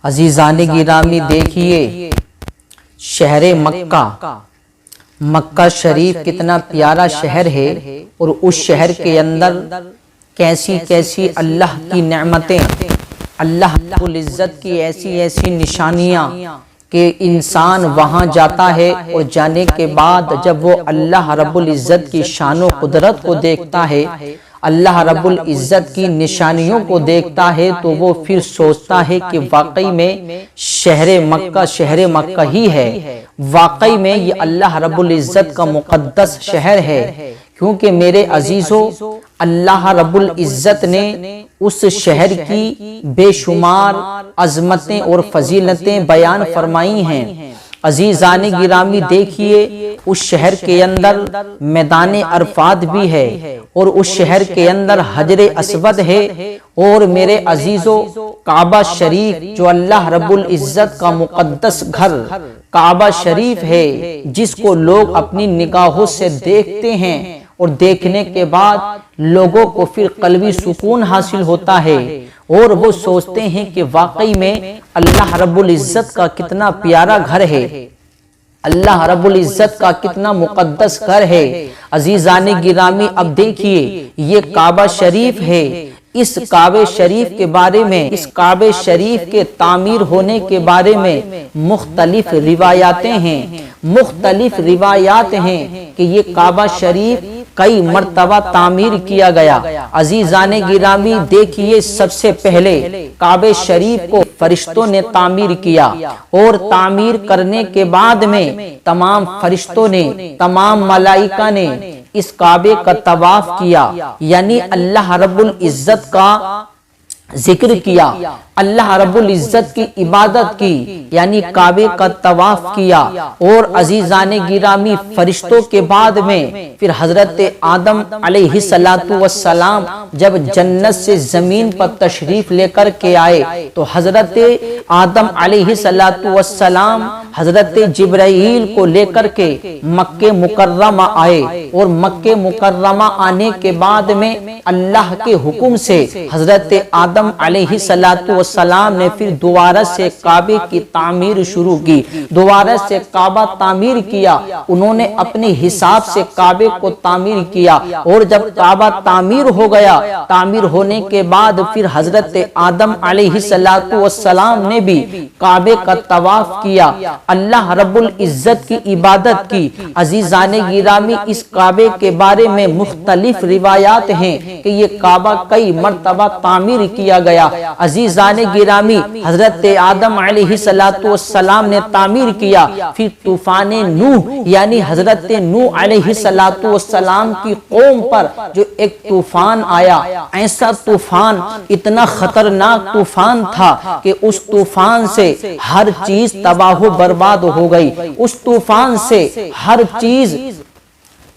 عزیزان گرامی دیکھیے شہر مکہ، مکہ شریف کتنا پیارا شہر ہے، اور اس شہر کے اندر کیسی کیسی اللہ کی نعمتیں، اللہ رب العزت کی ایسی ایسی نشانیاں کہ انسان وہاں جاتا ہے اور جانے کے بعد جب وہ اللہ رب العزت کی شان و قدرت کو دیکھتا ہے، اللہ رب العزت کی نشانیوں کو دیکھتا ہے، تو وہ پھر سوچتا ہے کہ واقعی میں شہر مکہ ہی ہے، واقعی میں یہ اللہ رب العزت کا مقدس شہر ہے۔ کیونکہ میرے عزیزو، اللہ رب العزت نے اس شہر کی بے شمار عظمتیں اور فضیلتیں بیان فرمائی ہیں۔ عزیزان گرامی دیکھیے اس شہر کے اندر میدان عرفات بھی ہے، اور اس شہر کے اندر حجر اسود ہے، اور میرے عزیزو کعبہ شریف جو اللہ رب العزت کا مقدس گھر کعبہ شریف ہے، جس کو لوگ اپنی نگاہوں سے دیکھتے ہیں، اور دیکھنے کے بعد لوگوں کو پھر قلبی سکون حاصل ہوتا ہے، اور وہ سوچتے ہیں کہ واقعی میں اللہ رب العزت کا کتنا پیارا گھر ہے، اللہ رب العزت کا کتنا مقدس گھر ہے۔ عزیزان گرامی اب دیکھیے یہ کعبہ شریف ہے، اس کعبہ شریف کے بارے میں، اس کعبہ شریف کے تعمیر ہونے کے بارے میں مختلف روایاتیں ہیں، مختلف روایات ہیں کہ یہ کعبہ شریف کئی مرتبہ تعمیر کیا گیا۔ عزیزان گرامی دیکھیے سب سے پہلے کعبہ شریف کو فرشتوں نے تعمیر کیا، اور تعمیر کرنے کے بعد میں تمام فرشتوں نے، تمام ملائکہ نے اس کعبے کا طواف کیا، یعنی اللہ رب العزت کا ذکر کیا، اللہ رب العزت کی عبادت کی، یعنی کعبے کا طواف کیا۔ اور عزیزان گرامی فرشتوں کے بعد میں پھر حضرت آدم علیہ السلام جب جنت سے زمین پر تشریف لے کر کے آئے، تو حضرت آدم علیہ السلام حضرت جبرائیل کو لے کر کے مکہ مکرمہ آئے، اور مکہ مکرمہ آنے کے بعد میں اللہ کے حکم سے حضرت آدم علیہ السلام نے پھر دوبارہ سے کعبے کی تعمیر شروع کی، دوبارہ سے کعبہ تعمیر کیا، انہوں نے اپنے حساب سے کعبے کو تعمیر کیا، اور جب کعبہ تعمیر ہو گیا، تعمیر ہونے کے بعد پھر حضرت آدم علیہ السلام نے بھی کعبے کا طواف کیا، اللہ رب العزت کی عبادت کی۔ عزیزان گرامی اس کعبے کے بارے میں مختلف روایات ہیں کہ یہ کعبہ کئی مرتبہ تعمیر کیا گیا۔ عزیزان گرامی حضرت آدم علیہ السلام نے تعمیر کیا، پھر طوفان نوح یعنی حضرت نوح علیہ السلام کی قوم پر جو ایک طوفان آیا، ایسا طوفان، اتنا خطرناک طوفان تھا کہ اس طوفان سے ہر چیز تباہ و برباد ہو گئی، اس طوفان سے ہر چیز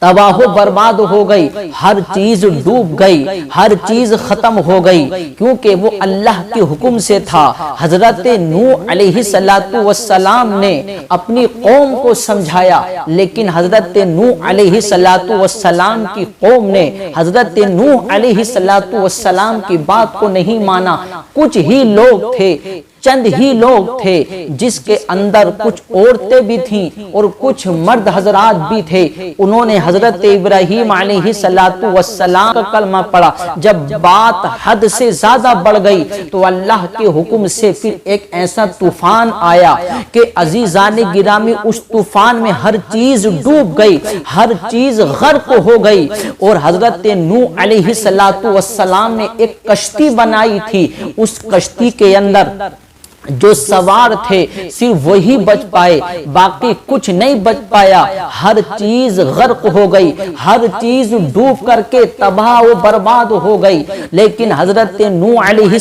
تباہ و برباد ہو گئی، ہر چیز ڈوب گئی، ہر چیز ختم ہو گئی، کیونکہ وہ اللہ کے حکم سے تھا۔ حضرت نوح علیہ السلام نے اپنی قوم کو سمجھایا، لیکن حضرت نوح علیہ السلام کی قوم نے حضرت نوح علیہ السلام کی بات کو نہیں مانا۔ کچھ ہی لوگ تھے، چند ہی لوگ تھے، جس کے اندر کچھ عورتیں بھی تھیں اور کچھ مرد حضرات بھی تھے، انہوں نے حضرت ابراہیم علیہ السلام کا کلمہ پڑھا۔ جب بات حد سے زیادہ بڑھ گئی تو اللہ کے حکم سے پھر ایک ایسا طوفان آیا کہ عزیزان گرامی اس طوفان میں ہر چیز ڈوب گئی، ہر چیز غرق ہو گئی، اور حضرت نوح علیہ السلام نے ایک کشتی بنائی تھی، اس کشتی کے اندر جو سوار تھے صرف وہی بچ پائے، باقی کچھ نہیں بچ پایا، ہر چیز غرق ہو گئی، ہر چیز ڈوب کر کے تباہ و برباد ہو گئی۔ لیکن حضرت نوح علیہ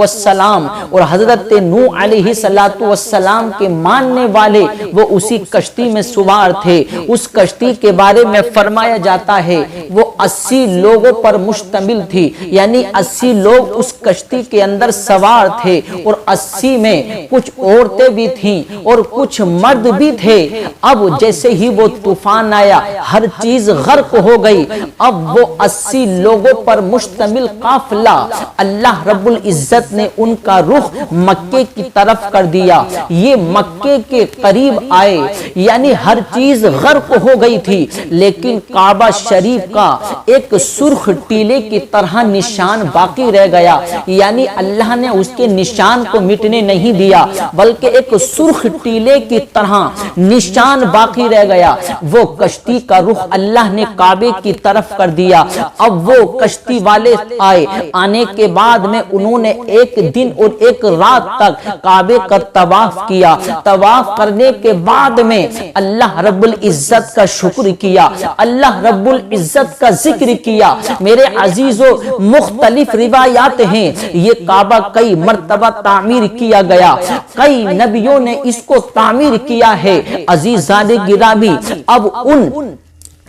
السلام اور حضرت نوح علیہ السلام کے ماننے والے وہ اسی کشتی میں سوار تھے۔ اس کشتی کے بارے میں فرمایا جاتا ہے وہ 80 لوگوں پر مشتمل تھی، یعنی 80 لوگ اس کشتی کے اندر سوار تھے، اور 80 میں کچھ عورتیں بھی تھیں اور کچھ مرد بھی تھے. اب جیسے ہی وہ طوفان آیا ہر چیز غرق ہو گئی. اب وہ 80 لوگوں پر مشتمل قافلہ اللہ رب العزت نے ان کا رخ مکے کی طرف کر دیا. یہ مکے کے قریب آئے یعنی ہر چیز غرق ہو گئی تھی لیکن کعبہ شریف کا ایک سرخ ٹیلے کی طرح نشان باقی رہ گیا. یعنی اللہ نے اس کے نشان کو مٹنے نہیں دیا بلکہ ایک سرخ ٹیلے کی طرح نشان باقی رہ گیا. وہ کشتی کا رخ اللہ نے کعبے کی طرف کر دیا. اب وہ کشتی والے آئے. آنے کے بعد میں انہوں نے ایک دن اور ایک رات تک کعبے کا طواف کیا. طواف کرنے کے بعد میں اللہ رب العزت کا شکر کیا, اللہ رب العزت کا ذکر کیا. میرے عزیزو مختلف روایات ہیں یہ کعبہ کئی مرتبہ تعمیر کیا گیا, کئی نبیوں نے اس کو تعمیر کیا ہے. عزیزان گرامی اب ان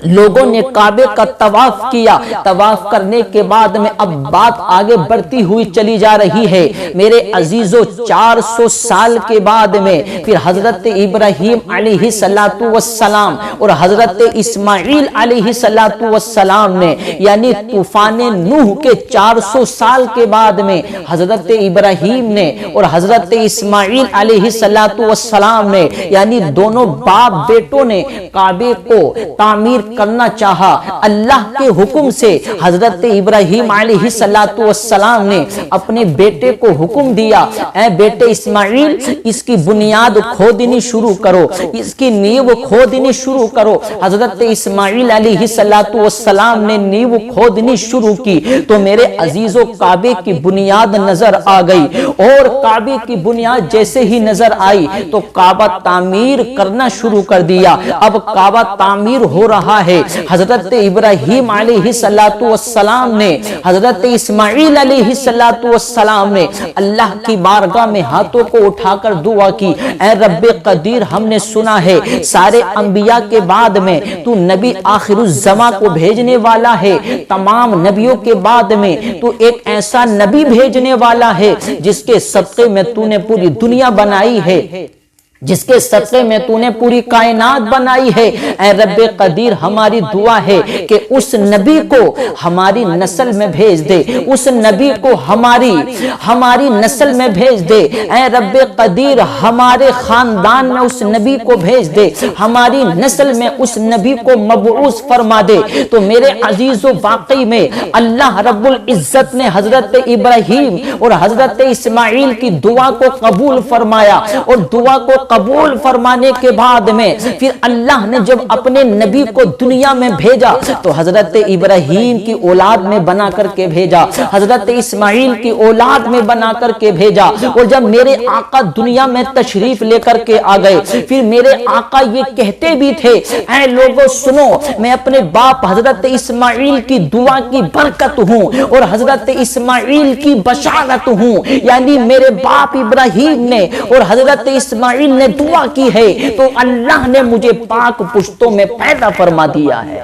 لوگوں نے کعبے کا طواف کیا. طواف کرنے کے بعد میں اب بات آگے بڑھتی ہوئی چلی جا رہی ہے. میرے عزیزو 400 سال کے بعد میں پھر حضرت ابراہیم علیہ السلام اور حضرت اسماعیل علیہ السلام نے یعنی طوفان نوح کے 400 سال کے بعد میں حضرت ابراہیم نے اور حضرت اسماعیل علیہ السلام نے یعنی دونوں باپ بیٹوں نے کعبے کو تعمیر کرنا چاہا. اللہ کے حکم سے حضرت ابراہیم علیہ السلام نے اپنے بیٹے کو حکم دیا, اے بیٹے اسماعیل اس کی بنیاد کھودنی شروع کرو, اس کی نیو کھودنی شروع کرو. حضرت اسماعیل علیہ السلام نے نیو کھودنی شروع کی تو میرے عزیزوں کعبے کی بنیاد نظر آ گئی. اور کعبے کی بنیاد جیسے ہی نظر آئی تو کعبہ تعمیر کرنا شروع کر دیا. اب کعبہ تعمیر ہو رہا ہے. حضرت ابراہیم علیہ السلام نے حضرت اسماعیل علیہ السلام نے اللہ کی بارگاہ میں ہاتھوں کو اٹھا کر دعا کی, اے رب قدیر ہم نے سنا ہے سارے انبیاء کے بعد میں تو نبی آخر الزمان کو بھیجنے والا ہے. تمام نبیوں کے بعد میں تو ایک ایسا نبی بھیجنے والا ہے جس کے صدقے میں تو نے پوری دنیا بنائی ہے, جس کے صدقے میں تو نے پوری کائنات بنائی ہے. اے رب قدیر ہماری دعا ہے کہ اس نبی کو ہماری نسل میں بھیج دے, اس نبی کو ہماری نسل میں بھیج دے. اے رب قدیر ہمارے خاندان میں اس نبی کو بھیج دے, ہماری نسل میں اس نبی کو مبعوث فرما دے. تو میرے عزیزو واقعی میں اللہ رب العزت نے حضرت ابراہیم اور حضرت اسماعیل کی دعا کو قبول فرمایا. اور دعا کو قبول فرمانے کے بعد میں پھر اللہ نے جب اپنے نبی کو دنیا میں بھیجا تو حضرت ابراہیم کی اولاد میں بنا کر کے بھیجا, حضرت اسماعیل کی اولاد میں بنا کر کے بھیجا. اور جب میرے آقا دنیا میں تشریف لے کر کے آ گئے پھر میرے آقا یہ کہتے بھی تھے, اے لوگوں سنو میں اپنے باپ حضرت اسماعیل کی دعا کی برکت ہوں اور حضرت اسماعیل کی بشارت ہوں. یعنی میرے باپ ابراہیم نے اور حضرت اسماعیل نے دعا کی ہے تو اللہ نے مجھے پاک پشتوں میں پیدا فرما دیا ہے.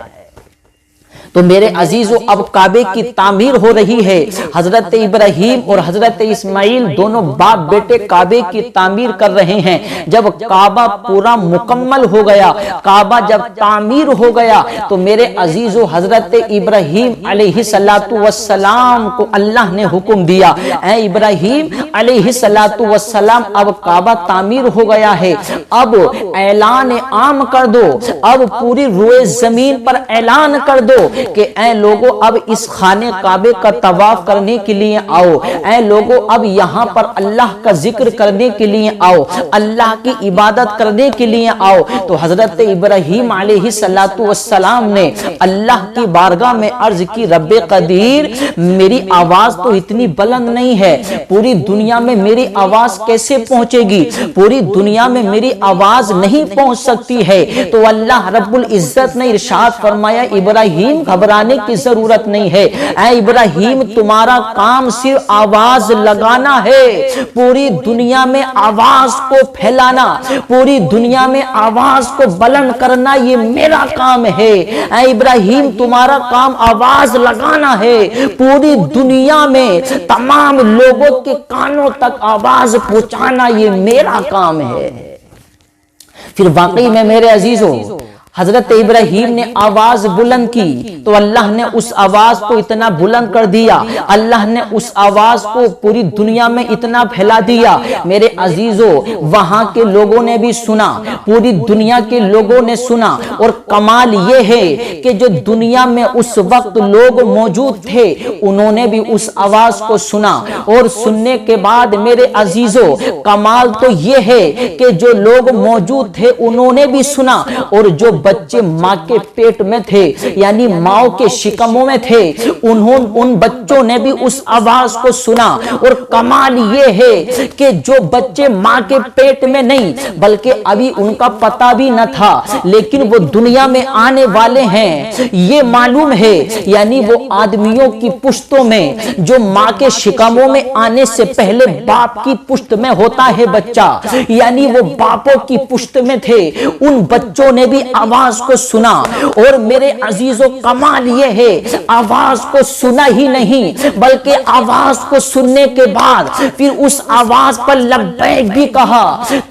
تو میرے عزیزو اب کعبے کی تعمیر ہو رہی ہے. حضرت ابراہیم اور حضرت اسماعیل دونوں باپ بیٹے کعبے کی تعمیر کر رہے ہیں. جب کعبہ پورا مکمل ہو گیا, کعبہ جب تعمیر ہو گیا تو میرے عزیزو حضرت ابراہیم علیہ السلام کو اللہ نے حکم دیا, اے ابراہیم علیہ السلام اب کعبہ تعمیر ہو گیا ہے, اب اعلان عام کر دو, اب پوری روئے زمین پر اعلان کر دو کہ اے لوگوں اب اس خانے کعبے کا طواف کرنے کے لیے آؤ, اے لوگوں اب یہاں پر اللہ کا ذکر کرنے کے لیے آؤ, اللہ کی عبادت کرنے کے لیے آؤ. تو حضرت ابراہیم علیہ السلام نے اللہ کی بارگاہ میں عرض کی, رب قدیر میری آواز تو اتنی بلند نہیں ہے, پوری دنیا میں میری آواز کیسے پہنچے گی, پوری دنیا میں میری آواز نہیں پہنچ سکتی ہے. تو اللہ رب العزت نے ارشاد فرمایا, ابراہیم گھبرانے کی ضرورت نہیں ہے۔ اے ابراہیم تمہارا کام صرف آواز لگانا ہے، پوری دنیا میں آواز کو پھیلانا، پوری دنیا میں آواز کو بلند کرنا، یہ میرا کام ہے۔ اے ابراہیم تمہارا کام آواز لگانا ہے، پوری دنیا میں تمام لوگوں کے کانوں تک آواز پہنچانا، یہ میرا کام ہے۔ پھر واقعی میں میرے عزیزوں حضرت ابراہیم نے آواز بلند کی تو اللہ نے اس آواز کو اتنا بلند کر دیا، اللہ نے اس آواز کو پوری دنیا میں اتنا پھیلا دیا۔ میرے عزیزوں وہاں کے لوگوں نے بھی سنا، پوری دنیا کے لوگوں نے سنا، اور کمال یہ ہے کہ جو دنیا میں اس وقت لوگ موجود تھے انہوں نے بھی اس آواز کو سنا، اور سننے کے بعد میرے عزیزوں کمال تو یہ ہے کہ جو لوگ موجود تھے انہوں نے بھی سنا، اور جو بچے ماں کے پیٹ میں تھے یعنی ماں کے شکموں میں تھے ان بچوں نے بھی اس آواز کو سنا۔ اور کمال یہ ہے کہ جو بچے ماں کے پیٹ میں نہیں بلکہ ابھی ان کا پتہ بھی نہ تھا لیکن وہ دنیا میں آنے والے ہیں، یہ معلوم ہے، یعنی وہ آدمیوں کی پشتوں میں جو ماں کے شکموں میں آنے سے پہلے باپ کی پشت میں ہوتا ہے بچہ، یعنی وہ باپوں کی پشت میں تھے، ان بچوں نے بھی آواز کو سنا۔ اور میرے عزیزوں کمال یہ ہے آواز کو سنا ہی نہیں بلکہ آواز کو سننے کے بعد پھر اس آواز پر لبیک بھی کہا۔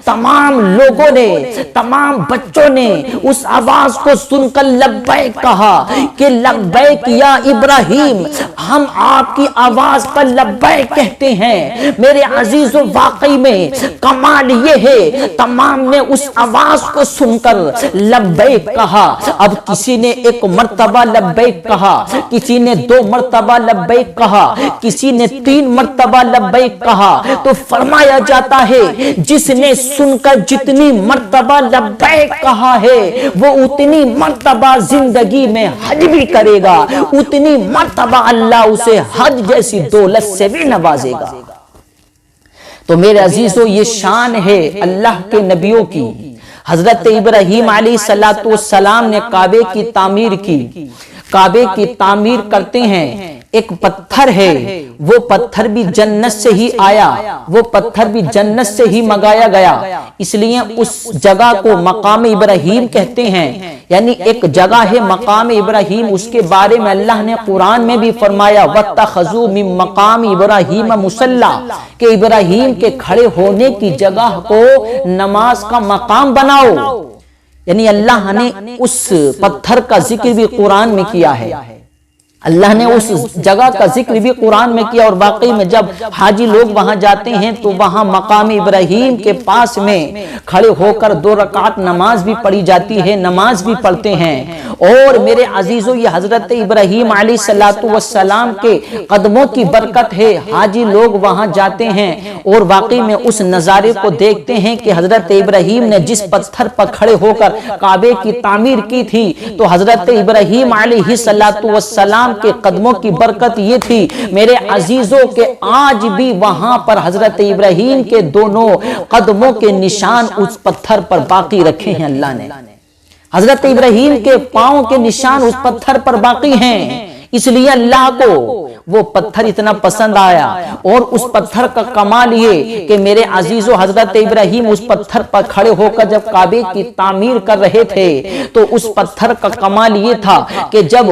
تمام لوگوں نے، تمام بچوں نے اس آواز کو سن کر لبیک کہا کہ لبیک یا ابراہیم، ہم آپ کی آواز پر لبیک کہتے ہیں۔ میرے عزیزوں واقعی میں کمال یہ ہے تمام نے اس آواز کو سن کر لبیک کہا۔ اب کسی نے ایک مرتبہ لبیک کہا، کسی نے 2 مرتبہ لبیک کہا، کسی نے 3 مرتبہ لبیک کہا، تو فرمایا جاتا ہے جس نے سن کر جتنی مرتبہ لبیک کہا ہے وہ اتنی مرتبہ زندگی میں حج بھی کرے گا، اتنی مرتبہ اللہ اسے حج جیسی دولت سے بھی نوازے گا۔ تو میرے عزیزوں یہ شان ہے اللہ کے نبیوں کی۔ حضرت ابراہیم علیہ السلام نے کعبے کی تعمیر کی، کعبے کی تعمیر کرتے ہیں، ایک پتھر ہے، وہ پتھر بھی جنت سے ہی آیا، وہ پتھر بھی جنت سے ہی منگایا گیا، اس لیے اس جگہ کو مقام ابراہیم کہتے ہیں، یعنی ایک جگہ ہے مقام ابراہیم، اس کے بارے میں اللہ نے قرآن میں بھی فرمایا وَاتَّخَذُوا مِن مَقَامِ إِبْرَاهِيمَ مُصَلًّى کہ ابراہیم کے کھڑے ہونے کی جگہ کو نماز کا مقام بناؤ، یعنی اللہ نے اس پتھر کا ذکر بھی قرآن میں کیا ہے، اللہ نے اس جگہ کا ذکر بھی قرآن میں کیا۔ اور واقعی میں جب حاجی لوگ وہاں جاتے ہیں تو وہاں مقام ابراہیم کے پاس میں کھڑے ہو کر 2 رکعت نماز بھی پڑھی جاتی ہے، نماز بھی پڑھتے ہیں۔ اور میرے عزیزوں یہ حضرت ابراہیم علیہ السلام کے قدموں کی برکت ہے، حاجی لوگ وہاں جاتے ہیں اور واقعی میں اس نظارے کو دیکھتے ہیں کہ حضرت ابراہیم نے جس پتھر پر کھڑے ہو کر کعبے کی تعمیر کی تھی تو حضرت ابراہیم علیہ السلام کے قدموں کی برکت یہ تھی میرے عزیزوں کہ آج بھی وہاں پر حضرت ابراہیم کے دونوں قدموں کے نشان اس پتھر پر باقی رکھے ہیں۔ اللہ نے حضرت ابراہیم کے پاؤں کے نشان اس پتھر پر باقی ہیں، اس لیے اللہ کو وہ پتھر اتنا پسند آیا۔ اور اس پتھر کا کمال یہ کہ میرے عزیزو حضرت ابراہیم اس پتھر پر کھڑے ہو کر جب کعبے کی تعمیر کر رہے تھے تو اس پتھر کا کمال یہ تھا کہ جب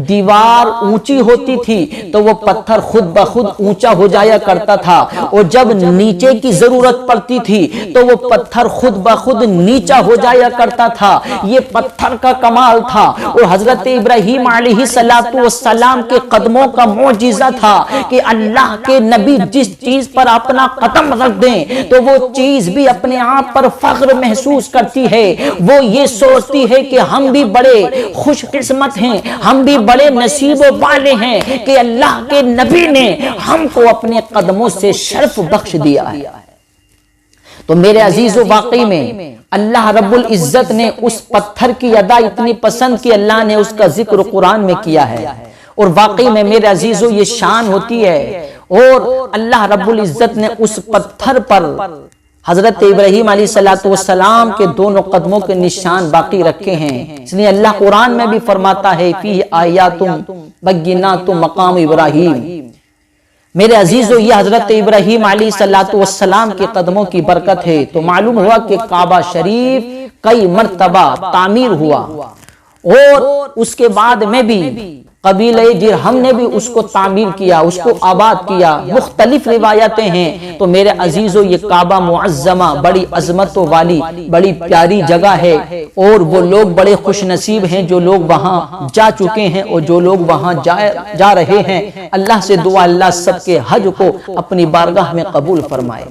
دیوار اونچی ہوتی تھی تو وہ پتھر خود بخود اونچا ہو جایا کرتا تھا، اور جب نیچے کی ضرورت پڑتی تھی تو وہ پتھر خود بخود نیچا ہو جایا کرتا تھا۔ یہ پتھر کا کمال تھا، اور حضرت ابراہیم علیہ السلام کے قدموں کا معجزہ تھا کہ اللہ کے نبی جس چیز پر اپنا قدم رکھ دیں تو وہ چیز بھی اپنے آپ پر فخر محسوس کرتی ہے، وہ یہ سوچتی ہے کہ ہم بھی بڑے خوش قسمت ہیں، ہم بھی بڑے نصیب والے ہیں کہ اللہ کے نبی نے ہم کو اپنے قدموں سے شرف بخش دیا ہے۔ تو میرے عزیزو واقعی میں اللہ رب العزت نے اس پتھر کی ادا اتنی پسند کی، اللہ نے اس کا ذکر قرآن میں کیا ہے، اور واقعی میں میرے عزیزو یہ شان ہوتی ہے۔ اور اللہ رب العزت نے اس پتھر پر حضرت ابراہیم علیہ السلام کے دونوں قدموں کے نشان باقی رکھے ہیں، اس لیے اللہ قرآن میں بھی فرماتا ہے فیہ آیات بینات مقام ابراہیم۔ میرے عزیزو، یہ حضرت ابراہیم علیہ السلام کے قدموں کی برکت ہے۔ تو معلوم ہوا کہ کعبہ شریف کئی مرتبہ تعمیر ہوا، اور اس کے بعد میں بھی قبیلہ جرہم نے بھی اس کو تعمیر کیا، اس کو آباد کیا۔ مختلف روایتیں ہیں۔ تو میرے عزیزو، یہ کعبہ معظمہ بڑی عظمتوں والی بڑی پیاری جگہ ہے، اور وہ لوگ بڑے خوش نصیب ہیں جو لوگ وہاں جا چکے ہیں اور جو لوگ وہاں جا رہے ہیں۔ اللہ سے دعا، اللہ سب کے حج کو اپنی بارگاہ میں قبول فرمائے۔